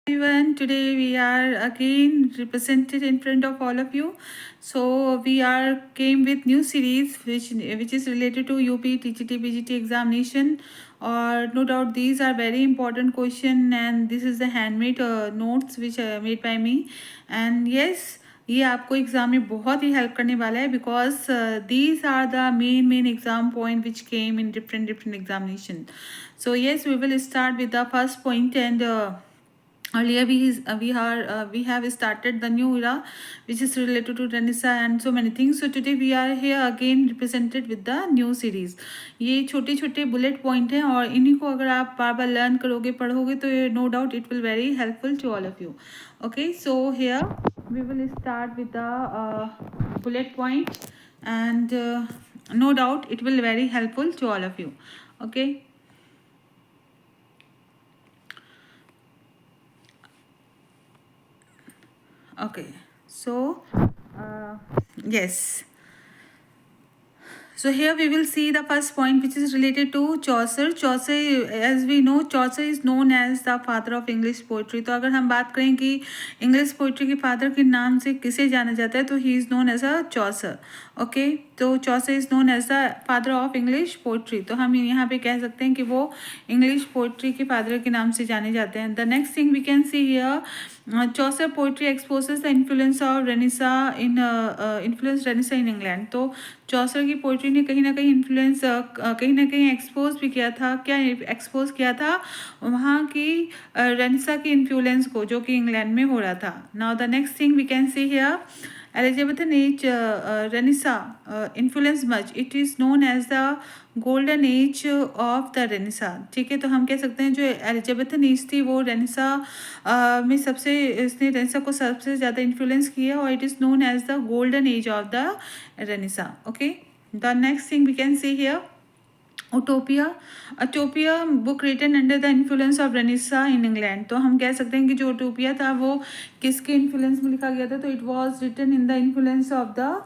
Everyone, today we are again represented in front of all of you. So we are came with new series which is related to UP TGT PGT examination. Or no doubt these are very important question, and this is the handmade notes which are made by me. And yes, ये आपको exam में बहुत ही help करने वाला है because these are the main exam point which came in different examination. So yes, we will start with the first point. And earlier we have started the new era which is related to Renaissance and so many things. So today we are here again represented with the new series. ये छोटे छोटे bullet point हैं और इन्हीं को अगर आप बार बार learn करोगे पढ़ोगे तो no doubt it will very helpful to all of you. Okay, so here we will start with the bullet point, and no doubt it will very helpful to all of you. Okay. Okay, so yes, so here we will see the first point which is related to Chaucer. Chaucer, as we know, Chaucer is known as the father of English poetry. तो अगर हम बात करें कि English poetry के father के नाम से किसे जाना जाता है तो he is known as a Chaucer. Okay, तो Chaucer is known as the father of English poetry. तो हम यहाँ पे कह सकते हैं कि वो इंग्लिश पोइट्री के फादर के नाम से जाने जाते हैं. The next thing we can see here, Chaucer poetry exposes the influence of Renaissance in England. तो चौसर की पोइट्री ने कहीं ना कहीं इन्फ्लुएंस कहीं ना कहीं एक्सपोज भी किया था. क्या एक्सपोज किया था? वहाँ की रेनेसा की इन्फ्लुएंस को जो कि इंग्लैंड में हो रहा था. Now the next thing we can see here, Elizabethan age Renaissance influenced much. It is known as the golden age of the Renaissance. ठीक है, तो हम कह सकते हैं जो एलिजाबेथन एज थी वो रेनेसा में सबसे इसने रेनेसा को सबसे ज़्यादा इन्फ्लुएंस किया और it is known as the golden age of the Renaissance. Okay, the next thing we can see here, Utopia book written under the influence of Renaissance in England. तो हम कह सकते हैं कि जो Utopia था वो किसके इन्फ्लुएंस में लिखा गया था? तो it was written in the influence of the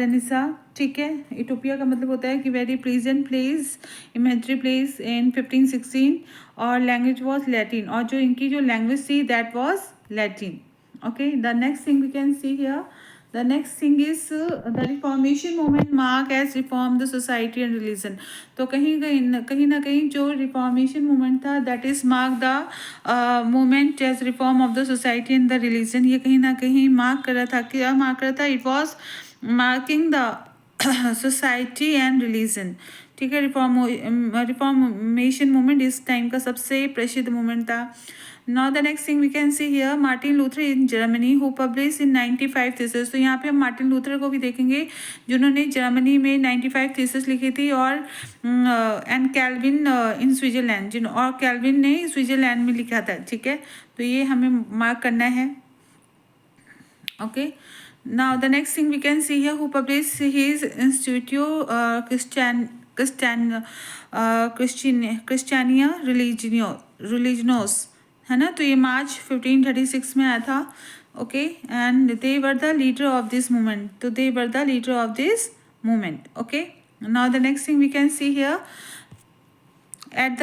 Renaissance. ठीक है, Utopia का मतलब होता है कि very pleasant place, imagery place in 1516, और लैंग्वेज वॉज लैटिन, और जो इनकी जो लैंग्वेज थी that was Latin. Okay, the next thing we can see here, the next thing is the Reformation movement mark as reform the society and religion. तो कहीं ना कहीं जो Reformation movement था that is mark the movement as reform of the society and the religion. ये कहीं ना कहीं मार्क कर रहा था. क्या मार्क कर रहा था? It was marking the society and religion. ठीक है, रिफॉर्मेशन मूवमेंट इस टाइम का सबसे प्रसिद्ध मूवमेंट था. Now the next thing we can see here, Martin Luther in Germany who published in 95 thesis. तो यहाँ पे हम मार्टिन लूथर को भी देखेंगे जिन्होंने जर्मनी में 95 thesis लिखी थी, और एंड कैल्विन इन स्विट्जरलैंड, और कैल्विन ने स्विट्जरलैंड में लिखा था. ठीक है, तो ये हमें मार्क करना है. Okay, now the next thing we can see here, who published his Institutio Christiania Religionis, है ना. तो ये मार्च 1536 में आया था. Okay, and they were the leader of this movement. तो they were the leader of this movement. Okay, now the next thing we can see here, at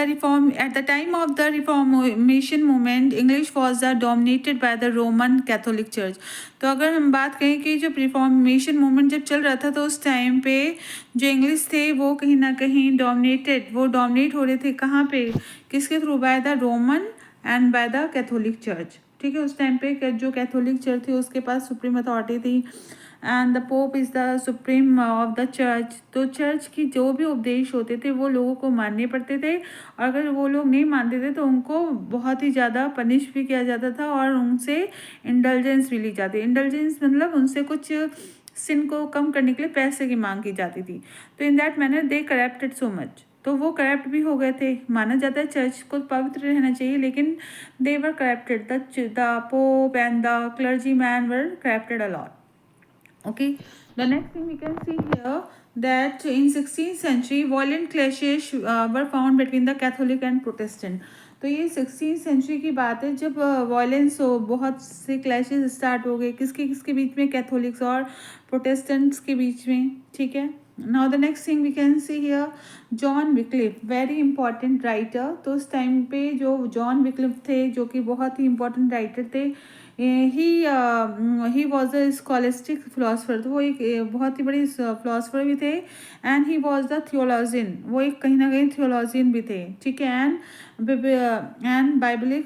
the time of the Reformation movement, English was dominated by the Roman Catholic Church. तो अगर हम बात करें कि जब reformation movement जब चल रहा था तो उस टाइम पे जो इंग्लिश थे वो कहीं ना कहीं डोमिनेट हो रहे थे. कहाँ पे? किसके through? By the Roman and by the Catholic church. ठीक है, उस टाइम पे जो कैथोलिक चर्च थी उसके पास सुप्रीम अथॉरिटी थी, and the pope is the supreme of the church. तो चर्च की जो भी उपदेश होते थे वो लोगों को मानने पड़ते थे, और अगर वो लोग नहीं मानते थे तो उनको बहुत ही ज़्यादा पनिश भी किया जाता था और उनसे इंडल्जेंस भी ली जाती. इंडल्जेंस मतलब उनसे कुछ सिन को कम करने के लिए पैसे की मांग की जाती थी. तो in that manner they corrupted so much. तो वो करप्ट भी हो गए थे. माना जाता है चर्च को पवित्र रहना चाहिए, लेकिन they were corrupted. The pope and the clergy man were corrupted a lot. Okay, the next thing we can see here, that in 16th century violent clashes were found between the Catholic and Protestant. तो ये 16th century की बात है जब violence हो, बहुत से clashes start हो गए. किसके किसके बीच में? कैथोलिक्स और प्रोटेस्टेंट्स के बीच में. ठीक है, now the next thing we can see here John Wycliffe, very important writer. तो उस टाइम पे जो जॉन विक्लिफ थे, जो कि बहुत ही इंपॉर्टेंट राइटर थे, he was a scholastic philosopher. तो वो एक बहुत ही बड़ी फिलोसफर भी थे। And he was the theologian, वो एक कहीं ना कहीं थियोलॉजियन भी थे, ठीक है। एंड बाइबलिक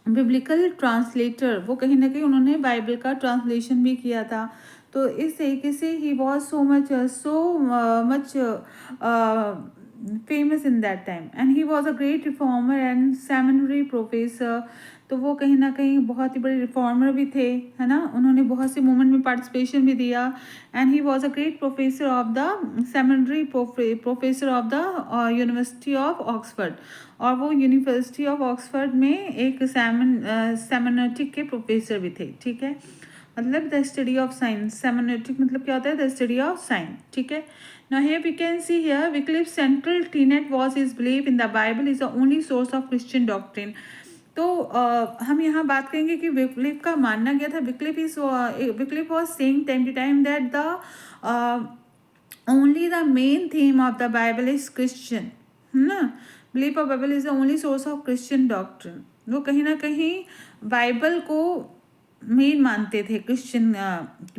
बिब्लिकल ट्रांसलेटर, वो कहीं ना कहीं उन्होंने बाइबल का ट्रांसलेशन भी किया था। तो इस तरीके से he was so much famous in that time. And he was a great reformer and seminary professor. तो वो कहीं ना कहीं बहुत ही बड़े रिफॉर्मर भी थे, है ना। उन्होंने बहुत से मूवमेंट में पार्टिसिपेशन भी दिया। And he was a great professor of the seminary professor of the university of Oxford. और वो यूनिवर्सिटी ऑफ ऑक्सफर्ड में एक सेमिनोटिक के प्रोफेसर भी थे, ठीक है। मतलब द स्टडी ऑफ साइंस, सेमिनोटिक मतलब क्या होता है, द स्टडी ऑफ साइंस, ठीक है। Now here we can see here Wycliffe central tenet was his belief in the Bible is the only source of Christian doctrine. तो हम यहाँ बात करेंगे कि विक्लिफ का मानना क्या था। Wycliffe was saying time to time that the only the main theme of the Bible is Christian, है ना। Belief of Bible is the only source of Christian doctrine. वो कहीं ना कहीं बाइबल को मेन मानते थे क्रिश्चियन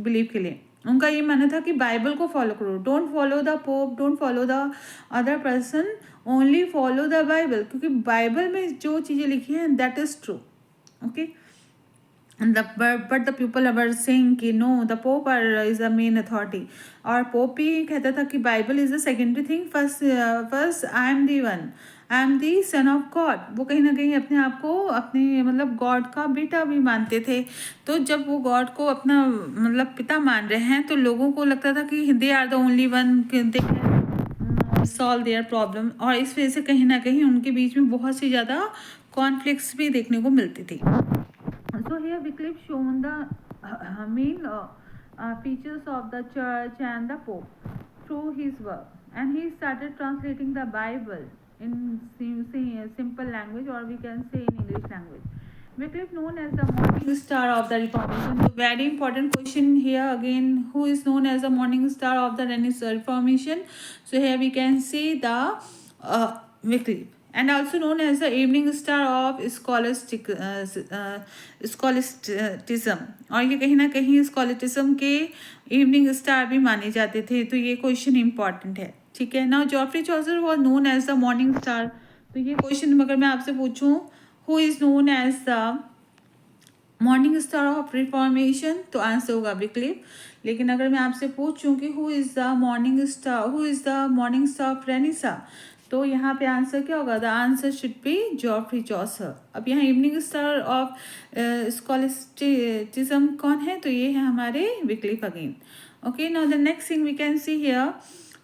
बिलीफ के लिए। उनका ये मानना था कि बाइबल को फॉलो करो, don't follow the pope, don't follow the other person, only follow the Bible, क्योंकि बाइबल में जो चीज़ें लिखी हैं that is true, okay. But the people are saying कि no, the pope is the main authority. और pope भी कहता था कि Bible is the secondary thing, first I am the one, I am the son of God. वो कहीं ना कहीं अपने आप को अपने मतलब गॉड का बेटा भी मानते थे। तो जब वो गॉड को अपना मतलब पिता मान रहे हैं, तो लोगों को लगता था कि they are the only one, they solve their problem. और इस वजह से कहीं ना कहीं उनके बीच में बहुत सी ज़्यादा कॉन्फ्लिक्ट्स भी देखने को मिलती थी। So here Wycliffe shown the main features of the church and the pope through his work, and he started translating the Bible in simple language, or we can say in English language. Wycliffe known as the morning star of the Reformation. So very important question here again, who is known as the morning star of the Reformation? So here we can see the Wycliffe, and also known as the evening star of scholasticism। और ये कहीं ना कहीं स्कॉलिटिज्म के evening star भी माने जाते थे। तो ये क्वेश्चन इंपॉर्टेंट है, ठीक है। Now Geoffrey Chaucer was known as the morning star. तो ये क्वेश्चन अगर मैं आपसे पूछूं who is known as the morning star of reformation, तो आंसर होगा विक्लिफ। लेकिन अगर मैं आपसे पूछूं कि who is the morning star of Renaissance, तो यहाँ पे आंसर क्या होगा, the answer should be Geoffrey Chaucer. अब यहाँ इवनिंग स्टार ऑफ स्कॉलिस्टिसिज्म कौन है, तो ये है हमारे Wycliffe again, okay. Now the next thing we can see here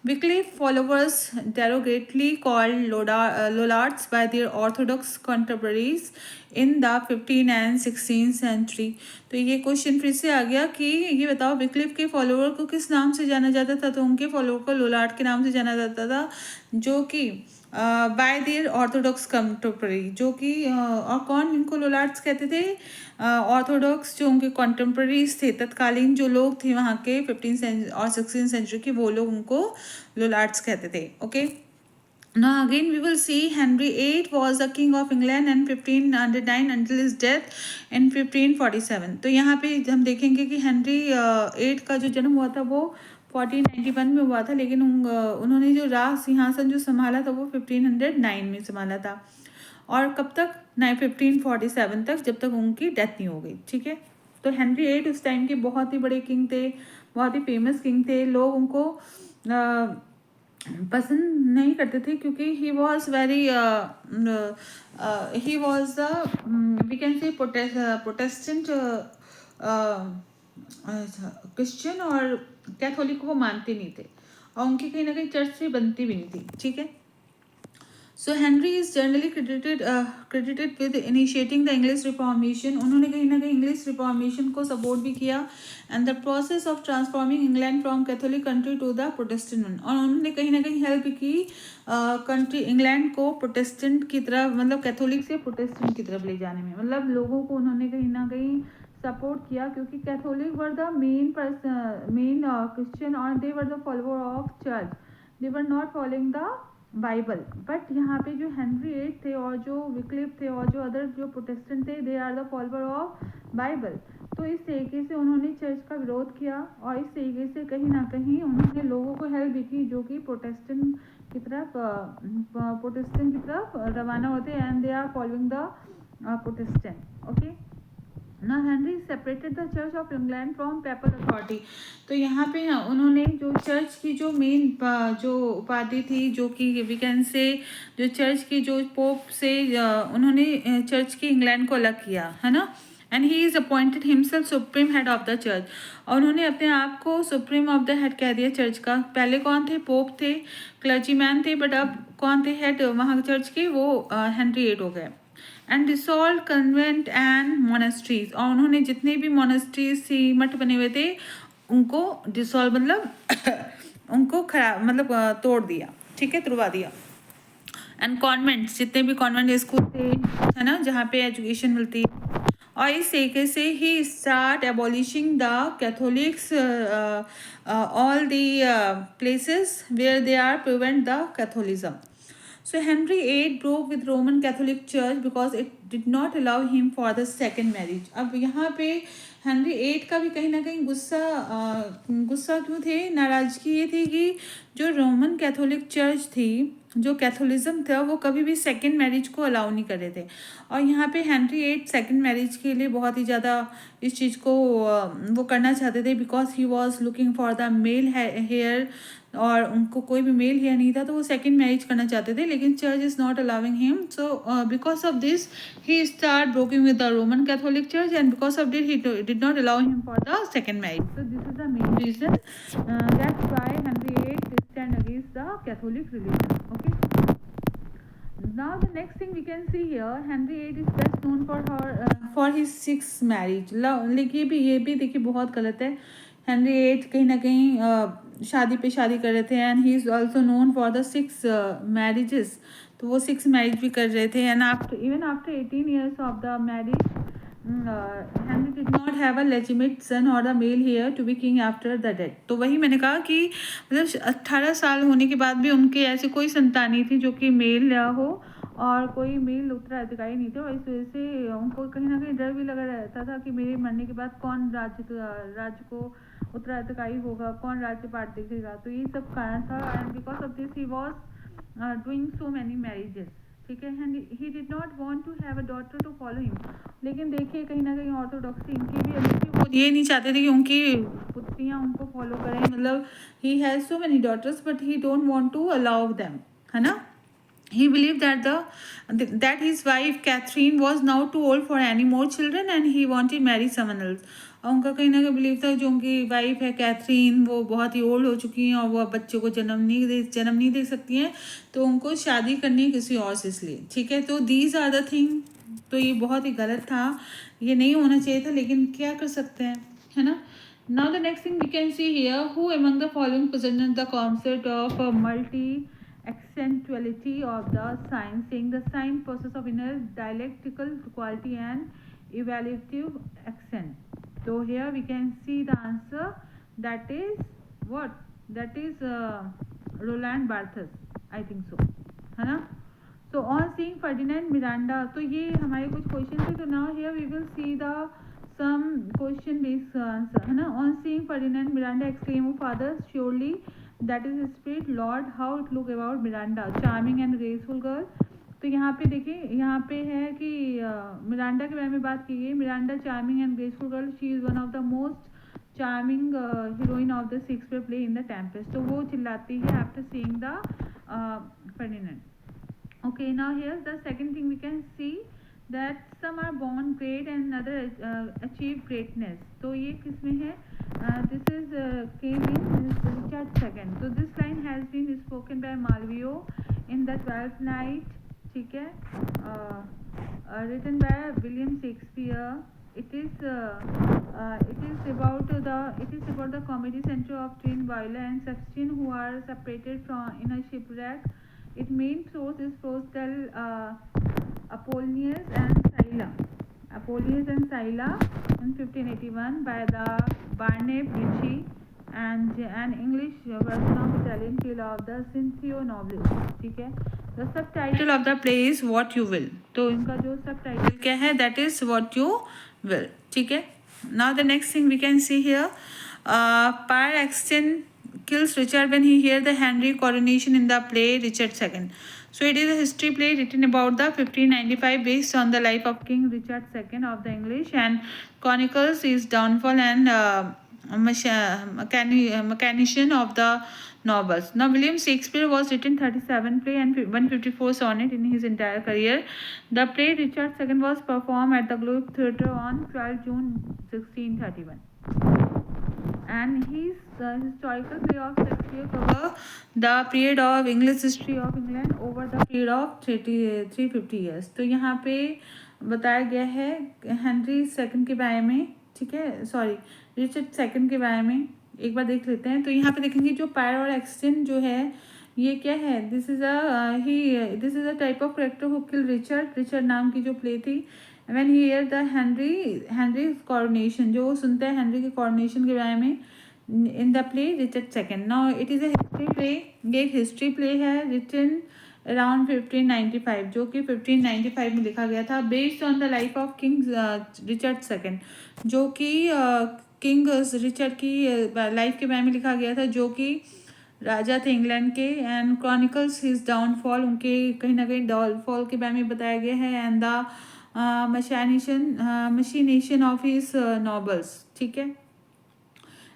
Wycliffe followers derogatorily called Lollards by their Orthodox contemporaries in the 15th and 16th century। तो ये क्वेश्चन फिर से आ गया कि ये बताओ विक्लिफ के फॉलोवर को किस नाम से जाना जाता था। तो उनके फॉलोवर को लोलार्ड के नाम से जाना जाता था, जो कि बाय देयर ऑर्थोडॉक्स कंटेम्प्रेरी, जो कि और कौन इनको लोलार्ड्स कहते थे, ऑर्थोडॉक्स जो उनके कॉन्टेम्प्रेरीज थे, तत्कालीन जो लोग थे वहाँ के 15th और 16th सेंचुरी के, वो लोग उनको लोलार्ड्स कहते थे, okay. Now again we will see Henry VIII was the king of England and 1509 until his death in 1547। तो यहाँ पे हम देखेंगे कि हेनरी एट का जो जन्म हुआ था वो 1491 में हुआ था, लेकिन उन्होंने जो राज सिंहासन जो संभाला था वो 1509 में संभाला था। और कब तक, 1547 तक, जब तक उनकी डेथ नहीं हो गई, ठीक है। तो हेनरी एट उस टाइम के बहुत ही बड़े किंग थे, बहुत ही फेमस किंग थे। लोग उनको पसंद नहीं करते थे क्योंकि he was very he was the we can say Protestant Christian और कैथोलिक को वो मानते नहीं थे, और उनकी कहीं ना कहीं चर्च से बनती भी नहीं थी, ठीक है। So Henry is generally credited with initiating the English Reformation. उन्होंने कहीं ना कहीं इंग्लिश रिफॉर्मेशन को सपोर्ट भी किया and the process of transforming England from Catholic country to the Protestant one. और उन्होंने कहीं ना कहीं हेल्प की कंट्री इंग्लैंड को प्रोटेस्टेंट की तरफ, मतलब कैथोलिक से प्रोटेस्टेंट की तरफ ले जाने में, मतलब लोगों को उन्होंने कहीं ना कहीं सपोर्ट किया, क्योंकि Catholic were the main Christian और they were the follower of church, they were not following the Bible. But यहाँ पे जो हेनरी एट थे और जो विक्लिफ थे और जो अदर जो प्रोटेस्टेंट थे, they are the follower of Bible. तो इस तरीके से उन्होंने चर्च का विरोध किया और इस तरीके से कहीं ना कहीं उन्होंने लोगों को हेल्प भी की जो कि प्रोटेस्टेंट की तरफ रवाना होते हैं and they are following the Protestant. Okay. Now Henry separated the Church of England from papal authority. तो यहाँ पे उन्होंने जो चर्च की जो मेन जो उपाधि थी, जो कि वी कैन से जो चर्च की जो पोप से उन्होंने चर्च की इंग्लैंड को अलग किया, है ना. And he is appointed himself supreme head of the church. और उन्होंने अपने आप को सुप्रीम ऑफ द हेड कह दिया चर्च का. पहले कौन थे? पोप थे, क्लर्जी मैन थे, बट अब कौन थे हेड वहाँ चर्च के? वो हेनरी एट हो गए. And dissolve convent and monasteries. और उन्होंने जितने भी मोनेस्ट्रीज थी, मठ बने हुए थे, उनको डिसॉल्व मतलब उनको खराब मतलब तोड़ दिया, ठीक है, तुड़वा दिया. एंड कॉन्वेंट्स, जितने भी कॉन्वेंट स्कूल थे, है ना, जहाँ पे एजुकेशन मिलती है. और इस तरीके से ही start abolishing the Catholics all the places where they are prevent the Catholicism. So Henry VIII broke with Roman Catholic Church because it did not allow him for the second marriage. अब यहाँ पे Henry eight का भी कहीं ना कहीं गुस्सा क्यों थे, नाराजगी ये थी कि जो रोमन कैथोलिक चर्च थी, जो कैथोलिज्म था, वो कभी भी सेकंड मैरिज को अलाउ नहीं कर रहे थे. और यहाँ पे हेनरी एट सेकंड मैरिज के लिए बहुत ही ज़्यादा इस चीज़ को वो करना चाहते थे, because he was looking for the male heir, और उनको कोई भी मेल हेयर नहीं था, तो वो सेकंड मैरिज करना चाहते थे, लेकिन church is not allowing him. So because of this he start breaking with the Roman Catholic church, and because of this he did not allow him for the second marriage. So this is the main reason that's why Henry eight stand against the Catholic religion. Okay. Now the next thing we can see here, Henry VIII is best known for his sixth marriage. लेकिन ये भी देखिए बहुत गलत है. Henry eight कहीं ना कहीं शादी पे शादी कर रहे थे, and he is also known for the six marriages. तो वो सिक्स मैरिज भी कर रहे थे, and after 18 years of the marriage, Henry did not have a legitimate son or a male heir to be king after the death. तो वही मैंने कहा कि मतलब 18 साल होने के बाद भी उनके ऐसे कोई संतान नहीं थी जो कि मेल हो, और कोई मेल उत्तराधिकारी नहीं थे. और इस वजह से उनको कहीं ना कहीं डर भी लगा रहता था कि मेरे मरने के बाद कौन राज्य को उत्तराधिकारी होगा, कौन राज्य पाठ देखेगा. तो ये सब कारण था, and because of this he was doing so many marriages. ठीक है. And he did not want to have a daughter to follow him. लेकिन देखिए कहीं ना कहीं ऑर्थोडॉक्सी इनकी भी अलग थी. वो ये नहीं चाहते थे कि उनकी पुत्रियाँ उनको फॉलो करें, मतलब he has so many daughters but he don't want to allow them, है ना. He believed that his wife Catherine was now too old for any more children and he wanted to marry someone else. और उनका कहीं ना कहीं believe था जो उनकी वाइफ है कैथरीन, वो बहुत ही ओल्ड हो चुकी हैं और वो बच्चों को जन्म नहीं दे सकती हैं, तो उनको शादी करनी है किसी और से, इसलिए. ठीक है. तो दीज आर द थिंग. तो ये बहुत ही गलत था, ये नहीं होना चाहिए था, लेकिन क्या कर सकते हैं, है ना. Now the next thing we can see here, who among the following presented the concept of multi accentuality of the sign, saying the sign process of inner dialectical quality and evaluative accent. So here we can see the answer, that is what? That is Roland Barthes, I think so, है ना. So on seeing Ferdinand Miranda, तो ये हमारे कुछ question थे. तो now here we will see the some question based answer, है ना. On seeing Ferdinand Miranda exclaimed, "Oh father, surely that is his spirit, Lord, how it look about Miranda, charming and graceful girl." तो यहाँ पे देखिए, यहाँ पे है कि मिरांडा के बारे में बात की गई. Miranda charming and graceful girl, she is one of the most charming heroine of the Shakespeare play in the Tempest. तो वो चिल्लाती है after seeing the Ferdinand. Okay, now here's the second thing we can see, that some are born great and other achieve greatness. तो ये किसमें है? This is came in Richard II. So this line has been spoken by Malvio in the twelfth night, ठीक है, written by William Shakespeare. It is about the comedy center of twin violent Sebastian who are separated from in a shipwreck. Its main source is Prostel, Apollonius and Scylla. Apollonius and Scylla in 1581 by the Barnett Ritchie and an English version of Italian tale of the Cinthio Nobilis, ठीक है. The subtitle of the play is What You Will. तो इनका जो subtitle क्या है, that is What You Will, ठीक है. Now the next thing we can see here, Pyre Exton kills Richard when he hears the Henry coronation in the play Richard II. So it is a history play written about the 1595 based on the life of King Richard II of the English and chronicles his downfall and mechanician of the novels. Now William Shakespeare was written 37 play and 154 sonnet in his entire career. The play Richard II was performed at the Globe Theatre on 12 June 1631. And his historical play of Shakespeare cover the period of English history of England over the period of 350 years. तो यहाँ पे बताया गया है Henry second के बारे में, ठीक है, सॉरी रिचर्ड सेकंड के बारे में. एक बार देख लेते हैं. तो यहाँ पे देखेंगे जो पायर और एक्सटेन जो है ये क्या है, this is a type of character who kill Richard नाम की जो प्ले थी. When he here the Henry coronation, जो सुनते हैं हेनरी के कॉरोनेशन के बारे में इन the play Richard second. Now it is a history play. ये एक हिस्ट्री प्ले है रिटन अराउंड 1595, जो कि 1595 में लिखा गया था, based on the life of king Richard second, जो कि किंग रिचर्ड की लाइफ के बारे में लिखा गया था, जो कि राजा थे इंग्लैंड के. एंड क्रॉनिकल्स हिज डाउनफॉल, उनके कहीं ना कहीं डाउनफॉल के बारे में बताया गया है. And the machination of his novels, ठीक है.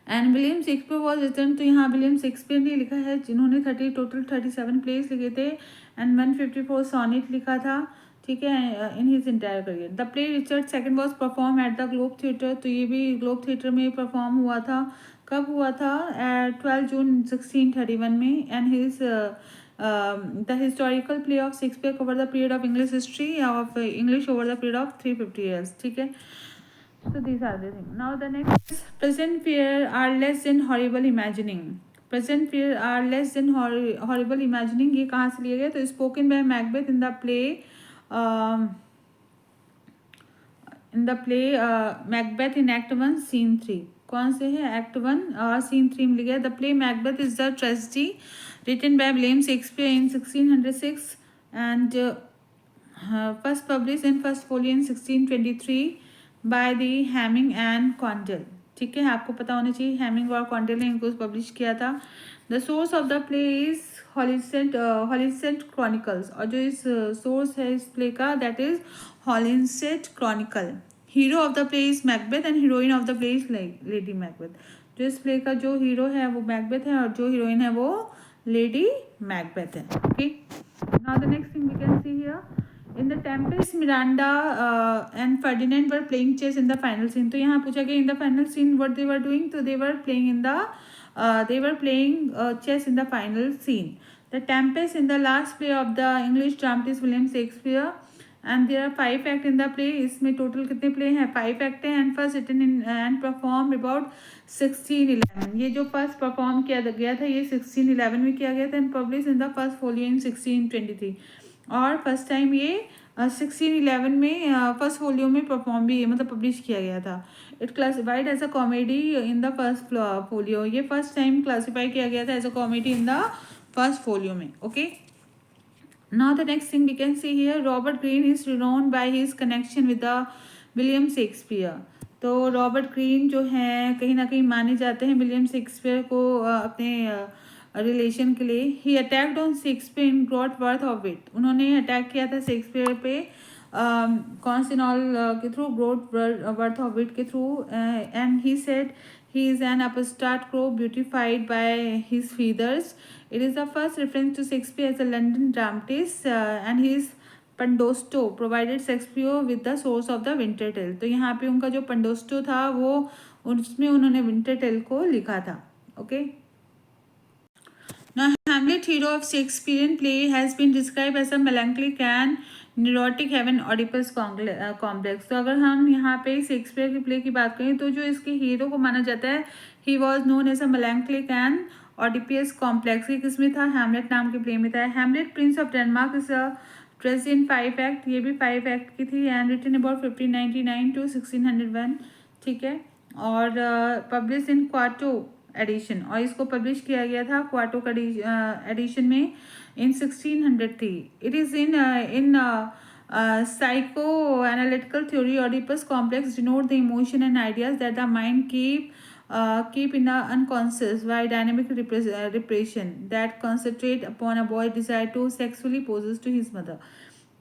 And William Shakespeare was written, तो यहाँ विलियम शेक्सपियर ने लिखा है जिन्होंने 37 प्लेस लिखे थे एंड 154 सॉनेट लिखा था, ठीक है, in his entire career. The play Richard second was perform at the globe theatre, तो ये भी ग्लोब थिएटर में परफॉर्म हुआ था. कब हुआ था? 12 जून 1631 में. And his the historical play of Shakespeare cover the period of English history of English over the period of 350 years, ठीक है. So these are the things. Now the next is present fear are less than horrible imagining. Present fear are less than horrible imagining. ये कहाँ से लिया गया? तो spoken by Macbeth in the play Macbeth in Act 1 Scene 3. कौन से है? Act 1 Scene 3 में लिया गया. The play Macbeth is the tragedy written by William Shakespeare in 1606 and first published in first folio in 1623 by the Hamming and Condell, ठीक है. आपको पता होना चाहिए हैमिंग और कॉन्डेल ने इनको पब्लिश किया था. The source of the play is Holinshed Chronicles, और जो इस सोर्स है इस प्ले का that is Holinshed Chronicle. Hero of the play is Macbeth and heroine of the play is Lady Macbeth. जो इस प्ले का जो हीरो है वो मैकबेथ है और जो हीरोइन है वो लेडी मैकबेथ है, okay. Now the next thing we can see here, in the Tempest Miranda and Ferdinand were playing chess in the final scene. तो यहाँ पूछा गया in the final scene what they were doing, तो they were playing chess in the final scene. The Tempest in the last play of the English dramatist William Shakespeare and there are 5 act in the play. इसमें total कितने play हैं? 5 act हैं. And first written in and perform about 1611. ये जो first perform किया गया था ये 1611 में किया गया था and publish in the first folio in 1623. और फर्स्ट टाइम ये 1611 में फर्स्ट फोलियो में परफॉर्म भी मतलब पब्लिश किया गया था. It classified as a comedy in the first folio. ये फर्स्ट टाइम क्लासीफाई किया गया था as a comedy in the first folio में, okay. Now the next thing we can see here, Robert Greene is renowned by his connection with the William Shakespeare. तो Robert Greene जो हैं कहीं ना कहीं माने जाते हैं विलियम शेक्सपियर को अपने रिलेशन के लिए. He attacked on Shakespeare in Groatsworth of wit. उन्होंने अटैक किया था शेक्सपियर पे कौन से नॉल के थ्रू? ग्रोट वर्थ ऑफ विट के through. And he said he is an upstart crow beautified by his feathers. It is the first reference to Shakespeare as a London dramatist and his पंडोस्टो provided Shakespeare with the source of the winter tale. तो यहाँ पे उनका जो पंडोस्टो था वो उसमें उन्होंने winter tell को लिखा था, okay. Now, Hamlet, hero of Shakespearean play, has been described as a melancholic and neurotic have an Oedipus complex. तो अगर हम यहाँ पे शेक्सपियर की प्ले की बात करें तो जो इसके हीरो को माना जाता है, he was known as a melancholic and Oedipus complex. ये किसमें था? हैमलेट नाम के प्ले में था. Hamlet Prince of Denmark is a trace in 5 act. ये भी 5 एक्ट की थी एंड रिटन अबाउट 1599 to 1601. ठीक है. और पब्लिश इन क्वार्टो एडिशन, और इसको पब्लिश किया गया था क्वार्टो एडिशन में इन 1603. It is in psycho analytical theory Oedipus complex denote the emotion and ideas that the mind keep in the unconscious by dynamic repression that concentrate upon a boy's desire to sexually possess to his mother.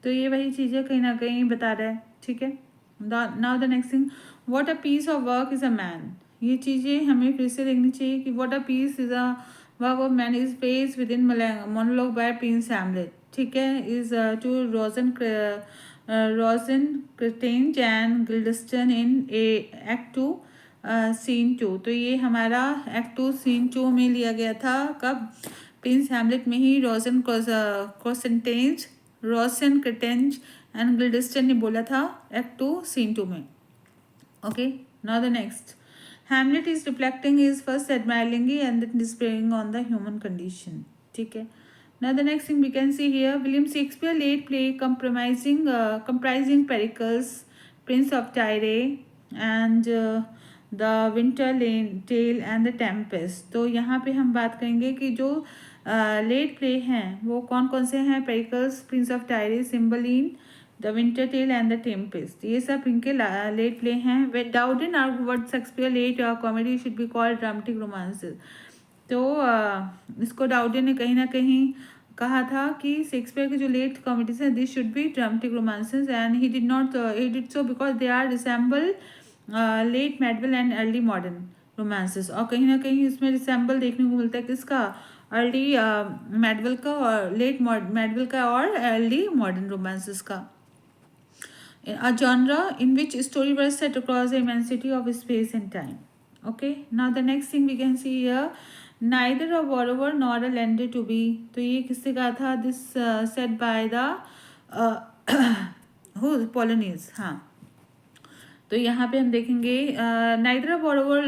तो ये वही चीज़ें कहीं ना कहीं बता रहा है. ठीक है. Now the next thing, what a piece of work is a man. ये चीज़ें हमें फिर से देखनी चाहिए कि what a piece is a work of man is face with in monologue by Prince Hamlet. ठीक है. Is to Rosencrantz and Guildenstern in act 2 scene 2. तो ये हमारा एक्ट 2 सीन 2 में लिया गया था. कब? प्रिंस हैमलेट में ही रोजन क्रिटेंज एंड गिल्डस्टन ने बोला था एक्ट 2 सीन 2 में. Okay. Now the next, Hamlet is reflecting his first admiringly and then displaying on the human condition. ठीक है. Now the next thing we can see here, William Shakespeare late play comprising Pericles, Prince of Tyre, and the Winter Tale and the Tempest. तो यहाँ पे हम बात करेंगे कि जो लेट प्ले हैं वो कौन कौन से हैं. Pericles, prince of Tyre, Cymbeline, the winter tale and the Tempest. ये सब इनके लेट प्ले हैं. With Dowden are word Shakespeare late comedy should be called dramatic romances. तो इसको डाउडिन ने कहीं ना कहीं कहा था कि शेक्सपियर के जो लेट कॉमेडीज हैं this should be dramatic romances and he did so because they are resemble late medieval and early modern romances. और कहीं ना कहीं इसमें रिसेंबल देखने को मिलता है किसका? अर्ली मेडवल का और लेट मेडवल का और अर्ली मॉडर्न रोमांसेस का. A genre in which story was set across the immensity of space and time. Okay. Now the next thing we can see here, neither a borrower nor a lender to be. तो ये किससे कहा था? This said by the who? Polonius. हाँ. तो यहाँ पे हम देखेंगे neither a borrower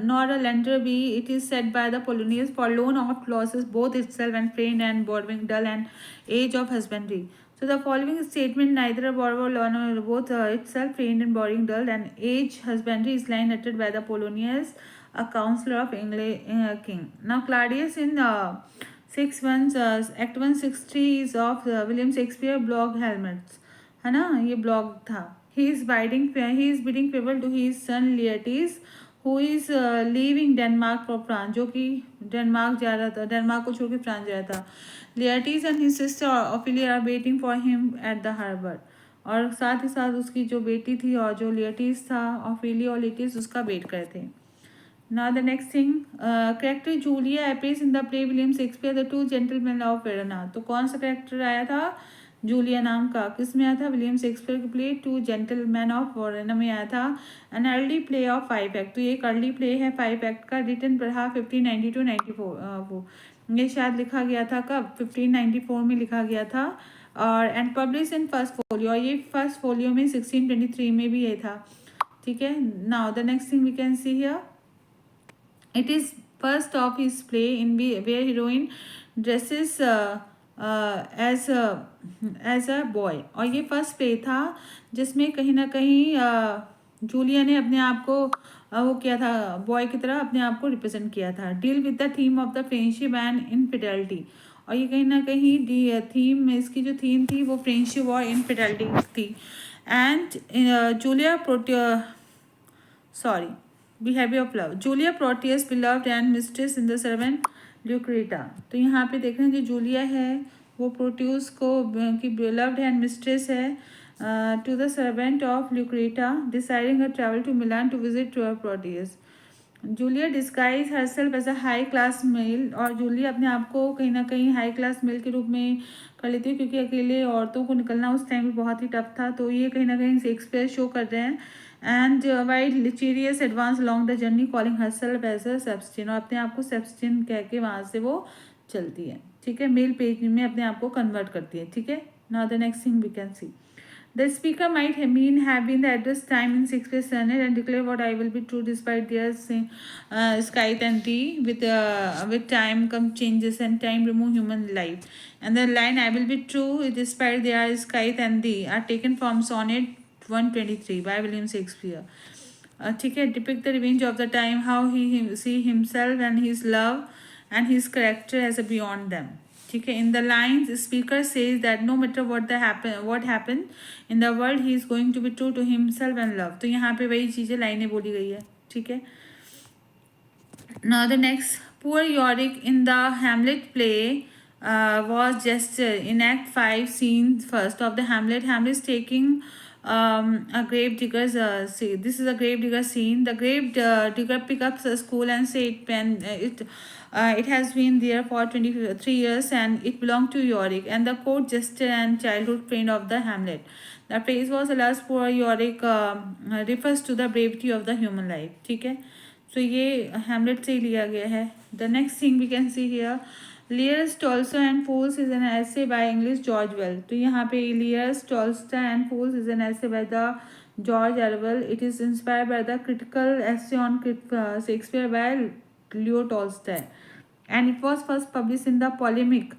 nor a lender be. It is said by the Polonius, for loan oft losses both itself and friend, and borrowing dull and age of husbandry. So the following statement, neither a borrower nor both itself friend and borrowing dull and age husbandry, is line uttered by the Polonius, a counselor of English king. Now Claudius in 6-1 Act 1 6-3 is of William Shakespeare blog Helmets. है ना. ये blog था. he is bidding farewell to his son Leatis, who is leaving Denmark for France. जो कि Denmark जा रहा था, Denmark को छोड़ के फ्रांस जा रहा था. Leatis and his sister Ophelia are waiting for him at the harbor. और साथ ही साथ उसकी जो बेटी थी और जो लियटिस था, ऑफिलिया और लिटिस, उसका वेट कर थे. Now the next thing, character Julia appears in the play William Shakespeare the Two Gentlemen of Verona. तो कौन सा कैरेक्टर आया था? जूलिया नाम का. किस में आया था? विलियम शेक्सपियर की प्ले टू जेंटलमैन ऑफ वोरेना में आया था. An early play of 5 act. तो ये एक अर्ली प्ले है 5 एक्ट का, रिटन पढ़ा 1592-94. ये शायद लिखा गया था कब? 1594 में लिखा गया था. और and publish in first folio. और ये फर्स्ट फोलियो में 1623 में भी ये था. ठीक है. Now the next thing we can see here, it is first of his play in where heroine dresses as a boy. और ये फर्स्ट प्ले था जिसमें कहीं ना कहीं जूलिया ने अपने आप को वो किया था, बॉय की तरह अपने आप को रिप्रेजेंट किया था. Deal with the theme of the friendship and infidelity. और ये कहीं ना कहीं थीम, इसकी जो थीम थी वो फ्रेंडशिप और इनफिडेलिटी थी. And Julia behaviour of love. Julia Proteus beloved and mistress in the servant Lucretia. तो यहाँ पे देख रहे हैं जो जूलिया है वो प्रोट्यूस को की बिलव्ड एंड मिस्ट्रेस है to the servant of Lucretia, deciding a travel to Milan to visit Proteus. Julia disguise herself as a high class male. और जूलिया अपने आप को कहीं ना कहीं हाई क्लास मेल के रूप में कर लेती है क्योंकि अकेले औरतों को निकलना उस टाइम में बहुत ही टफ था. तो ये कहीं ना कहीं शेक्सपियर शो कर रहे हैं. And while lecherous advance long the journey calling herself as a Sebastian. और अपने आप को सेबस्टियन कह के वहाँ से वो चलती है, ठीक है, मेल पेज में अपने आप को कन्वर्ट करती है, ठीक है. Now the next thing we can see. The speaker might have been the address time in Shakespeare's sonnet and declare what I will be true despite their skyth and thee. With time come changes and time remove human life. And the line I will be true despite their skyth and thee are taken from sonnet 123 by William Shakespeare. ठीक है, depict the revenge of the time, how he see himself and his love and his character as a beyond them. ठीक है. In the lines speaker says that no matter what happened in the world he is going to be true to himself and love. तो यहाँ पे वही चीज़ें लाइनें बोली गई है, ठीक है. Now the next, poor Yorick in the Hamlet play was just in Act 5, Scene first of the Hamlet. Hamlet is taking a grave digger's scene. This is a grave digger scene. The grave digger picks up the school and say it has been there for 23 years and it belonged to Yorick and the court jester and childhood friend of the Hamlet. The phrase was alas poor Yorick refers to the brevity of the human life. ठीक है, तो ये Hamlet से ही लिया गया है. The next thing we can see here, Lear, Tolstoy and Fools is an essay by English George Well. तो यहाँ पे Lear, Tolstoy and Fools is an essay by the George Orwell. It is inspired by the critical essay on Shakespeare by Leo Tolstoy and it was first published in the Polemic.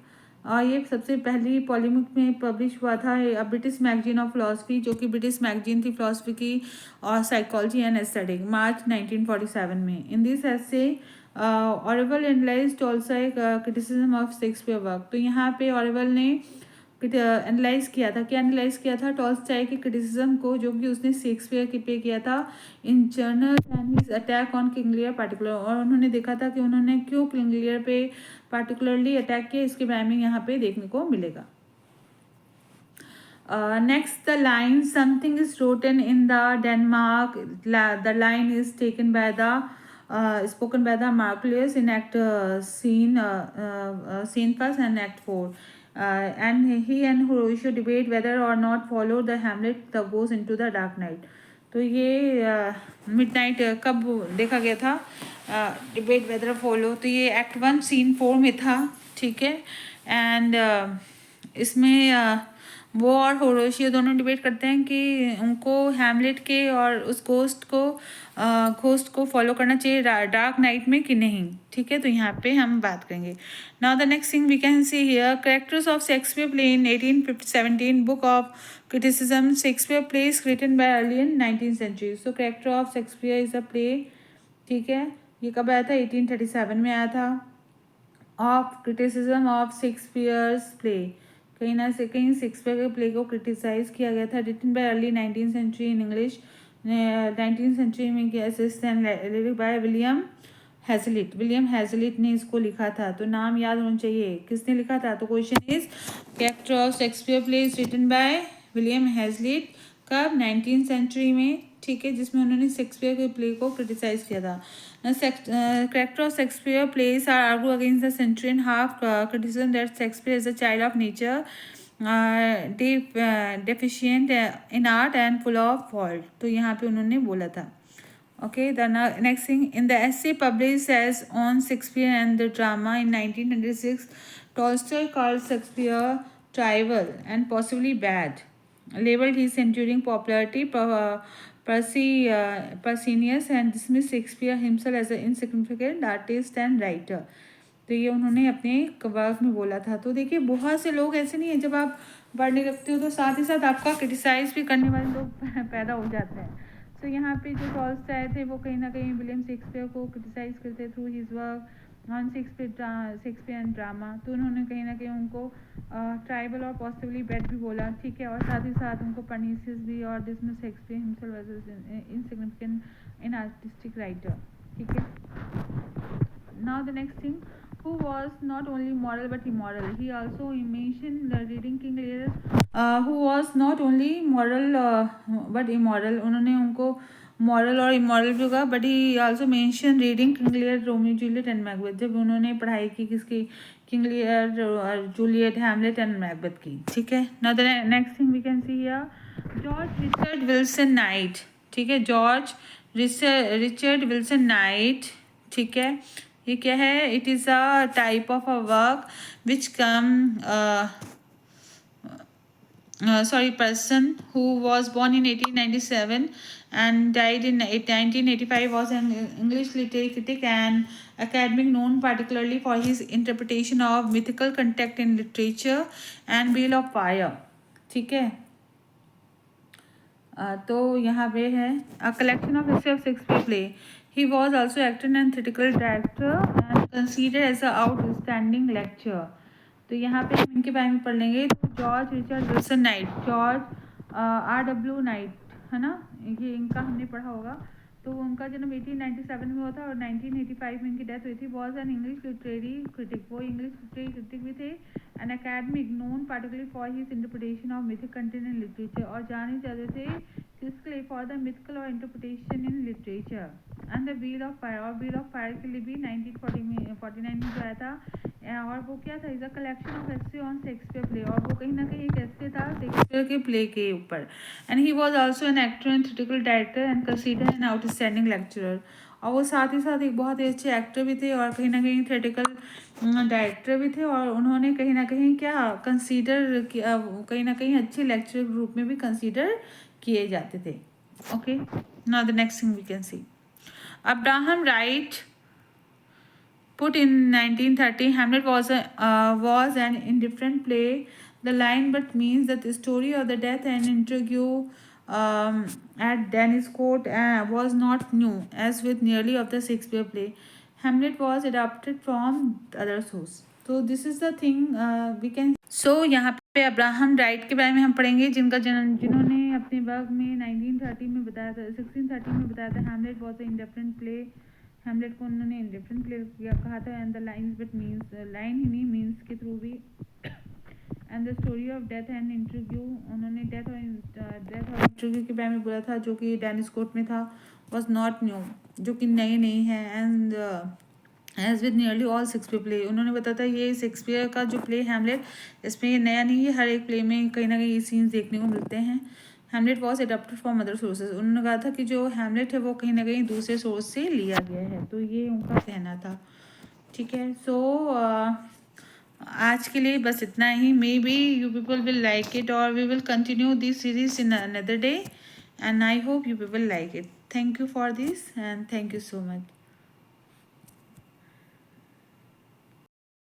ये सबसे पहली पॉलीमिक में publish हुआ था, British magazine of philosophy, जो कि British magazine थी philosophy की और साइकोलॉजी एंड एस्थेटिक, मार्च 1947 में. In this essay Orwell analysed Tolstoy criticism of Shakespeare work. तो यहाँ पे ऑरेवल ने एनालाइज किया था, क्या एनालाइज किया था, टॉल्स्टॉय की क्रिटिसिज्म को जो कि उसने शेक्सपियर के पे किया था in journal and his attack on King Lear particular. और उन्होंने देखा था कि उन्होंने क्यों किंग लियर पे पार्टिकुलरली अटैक किया, इसके बारे में यहाँ पे देखने को मिलेगा. Next, the line something is rotten in the Denmark. The line is taken by the spoken by the Marcellus in Act scene first and Act 4. And he and Horatio debate whether or not follow the Hamlet that goes into the dark night. तो ये midnight कब देखा गया था, debate weather follow, तो ये Act 1 Scene 4 में था, ठीक है. एंड इसमें वो और होरोशियो दोनों डिबेट करते हैं कि उनको हैमलेट के और उस घोस्ट को फॉलो करना चाहिए डार्क नाइट में कि नहीं, ठीक है. तो यहाँ पे हम बात करेंगे. Now the next thing we can see here, characters of Shakespeare play in 1817 book of criticism. Shakespeare plays written by early in 19th century. So character of Shakespeare is a play, ठीक है. ये कब आया था, 1837 में आया था. Of criticism of Shakespeare's play, कहीं ना से कहीं शेक्सपियर के प्ले को क्रिटिसाइज किया गया था. Written by early 19th century in English, 19th century में किया lyric by William Hazlitt. William Hazlitt ने इसको लिखा था, तो नाम याद होना चाहिए किसने लिखा था. तो question is character of Shakespeare play is written by William Hazlitt, कब, 19th century में, ठीक है, जिसमें उन्होंने शेक्सपियर के प्ले को क्रिटिसाइज किया था. Character of Shakespeare plays are argue against the century and half criticism that Shakespeare is a child of nature, deficient in art and full of fault. तो यहाँ पे उन्होंने बोला था. Okay, the next thing, in the essay published as on Shakespeare and the drama in 1906, Tolstoy called Shakespeare trivial and possibly bad, labeled his enduring popularity Pausanias and dismissed Shakespeare himself as an insignificant artist and writer. तो ये उन्होंने अपने work में बोला था. तो देखिए बहुत से लोग ऐसे नहीं है, जब आप पढ़ने लगते हो तो साथ ही साथ आपका क्रिटिसाइज भी करने वाले लोग पैदा हो जाते हैं. तो यहाँ पे जो टॉल्स्टॉय थे वो कहीं ना कहीं विलियम शेक्सपियर को क्रिटिसाइज करते through his work on Shakespeare and drama. तो उन्होंने कहीं ना कहीं उनको ट्राइबल और पॉसिबली बैड भी बोला, ठीक है, और साथ ही साथ उनको परनीसियस भी और dismiss Shakespeare himself as insignificant in artistic writer, ठीक है. Now the next thing, who was not only moral but immoral. He also mentioned reading King Lear, who was not only moral but immoral. उन्होंने उनको moral और immoral भी होगा, but he also mention reading King Lear, Romeo Juliet and Macbeth. जब उन्होंने पढ़ाई की किसकी, King Lear, Juliet, Hamlet and Macbeth की, ठीक है. Now the next thing we can see here, George Richard Wilson Knight, ठीक है, जॉर्ज रिचर्ड विल्सन नाइट, ठीक है. ये क्या है? It is a type of a work which come person who was born in 1897 and died in 1985 was an English literary critic and academic known particularly for his interpretation of mythical content in literature and Wheel of Fire. ठीक है, तो यहाँ पे है a collection of history of Shakespeare play. He was also actor and theatrical director and considered as a outstanding lecturer. तो यहाँ पे हम इनके बारे में पढ़ लेंगे। तो George Richard Wilson night, George R.W. Night, है ना, ये इनका हमने पढ़ा होगा। तो उनका जन्म 1897 में हुआ था और 1985 में इनकी डेथ हुई थी। Was an English literary critic, वो इंग्लिश लिटरेरी क्रिटिक भी थे। N academic known particularly for his interpretation of mythic content in literature, और जाने जाते थे किसके लिए? फॉर द मिथिकल और interpretation in literature. And the wheel of fire, और व्हील ऑफ फायर के लिए भी 1949 में जो आया था। और वो क्या था? Is a collection of essay on Shakespeare play, और वो कहीं ना कहीं एक एस्से था शेक्सपियर के प्ले के ऊपर। And he was also an actor and theoretical director and consider an outstanding lecturer, और वो साथ ही साथ एक बहुत ही अच्छे एक्टर भी थे और कहीं ना कहीं थ्रेटिकल डायरेक्टर भी थे, और उन्होंने कहीं ना कहीं क्या कंसीडर किया, कहीं ना कहीं अच्छे लेक्चरर ग्रुप में भी कंसीडर किए जाते थे। Okay, now the next thing we can see Abraham Wright put in 1930, Hamlet was an indifferent play. The line but means that the story of the death and intrigue at Danish court was not new, as with nearly of the Shakespeare play. Hamlet was adapted from other source. So this is the thing we can. So यहाँ पे Abraham right के बारे में हम पढ़ेंगे, जिनका जन्म जिन्होंने अपने वर्क में 1930 में बताया था, 1630 में बताया था। Hamlet was a indifferent play, Hamlet को उन्होंने इंडिफरेंट प्ले किया कहा था। And the lines but means, line ही नहीं मीन्स के थ्रू भी। And the story of death and interview, उन्होंने डेथ और इंटरव्यू के बारे में बोला था, जो कि डेनिस कोर्ट में था। वॉज नॉट न्यू, जो कि नई नहीं है। And as with nearly all Shakespeare play, उन्होंने बताया था ये शेक्सपियर का जो प्ले हैमलेट, इसमें ये नया नहीं है, हर एक प्ले में कहीं ना कहीं ये सीन्स देखने को मिलते हैं। Hamlet was adapted from other sources, उन्होंने कहा था कि जो हैमलेट है वो कहीं ना कहीं दूसरे सोर्स से लिया गया है, तो ये उनका कहना था। ठीक है, सो आज के लिए बस इतना ही। Maybe you people will like it और we will continue this series in another day, and I hope you people like it. Thank you for this and thank you so much.